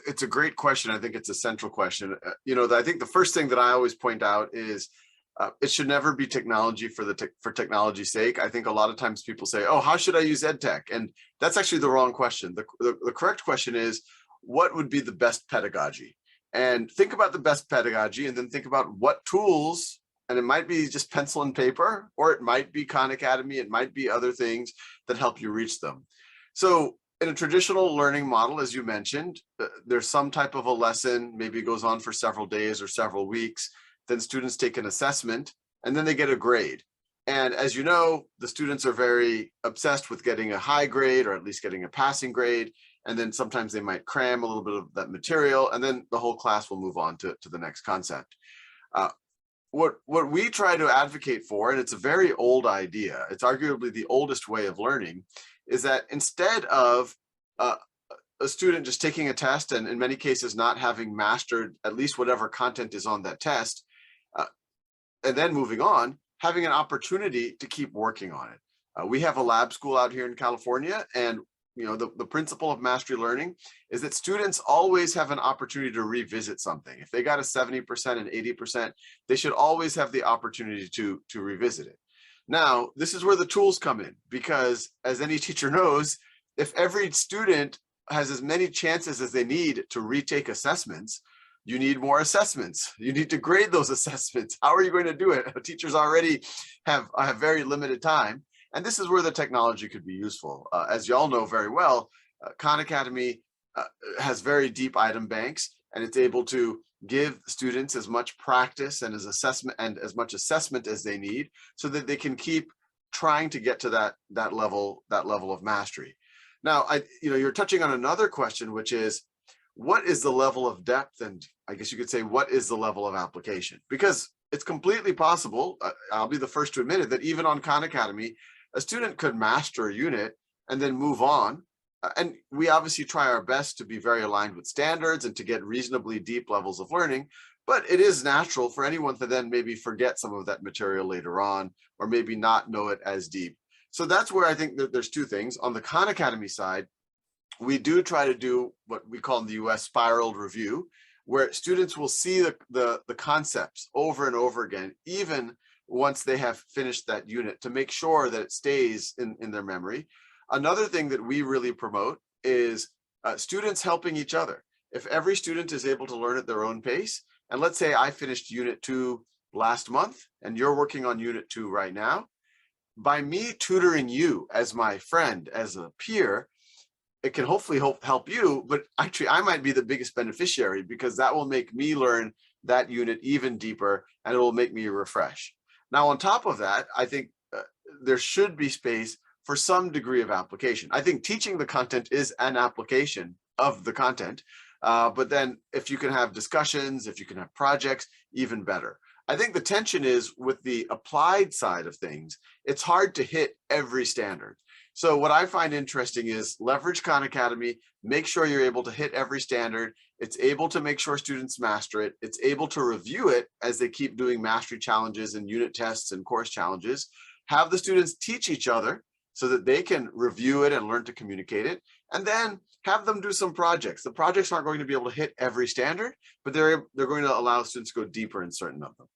it's a great question. I think it's a central question. I think the first thing that I always point out is it should never be technology for technology's sake. I think a lot of times people say, oh, how should I use EdTech? And that's actually the wrong question. The correct question is, what would be the best pedagogy? And think about the best pedagogy, and then think about what tools, and it might be just pencil and paper, or it might be Khan Academy, it might be other things that help you reach them. So in a traditional learning model, as you mentioned, there's some type of a lesson, maybe it goes on for several days or several weeks, then students take an assessment, and then they get a grade. And as you know, the students are very obsessed with getting a high grade, or at least getting a passing grade. And then sometimes they might cram a little bit of that material, and then the whole class will move on to the next concept. What we try to advocate for, and it's a very old idea, it's arguably the oldest way of learning, is that instead of a student just taking a test and in many cases not having mastered at least whatever content is on that test, and then moving on, having an opportunity to keep working on it. We have a lab school out here in California, and the principle of mastery learning is that students always have an opportunity to revisit something. If they got a 70% and 80%, they should always have the opportunity to revisit it. Now, this is where the tools come in, because as any teacher knows, if every student has as many chances as they need to retake assessments, you need more assessments. You need to grade those assessments. How are you going to do it? Teachers already have very limited time. And this is where the technology could be useful. As you all know very well, Khan Academy has very deep item banks, and it's able to give students as much practice and as much assessment as they need, so that they can keep trying to get to that level of mastery. Now, you're touching on another question, which is, what is the level of depth? And I guess you could say, what is the level of application? Because it's completely possible, I'll be the first to admit it, that even on Khan Academy, a student could master a unit and then move on. And we obviously try our best to be very aligned with standards and to get reasonably deep levels of learning. But it is natural for anyone to then maybe forget some of that material later on, or maybe not know it as deep. So that's where I think that there's two things. On the Khan Academy side, we do try to do what we call in the US spiraled review, where students will see the concepts over and over again, even once they have finished that unit, to make sure that it stays in their memory. Another thing that we really promote is students helping each other. If every student is able to learn at their own pace, and let's say I finished Unit 2 last month, and you're working on Unit 2 right now, by me tutoring you as my friend, as a peer, it can hopefully help you, but actually I might be the biggest beneficiary, because that will make me learn that unit even deeper, and it will make me refresh. Now, on top of that, I think there should be space for some degree of application. I think teaching the content is an application of the content, but then if you can have discussions, if you can have projects, even better. I think the tension is with the applied side of things, it's hard to hit every standard. So what I find interesting is leverage Khan Academy, make sure you're able to hit every standard. It's able to make sure students master it. It's able to review it as they keep doing mastery challenges and unit tests and course challenges. Have the students teach each other so that they can review it and learn to communicate it. And then have them do some projects. The projects aren't going to be able to hit every standard, but they're going to allow students to go deeper in certain of them.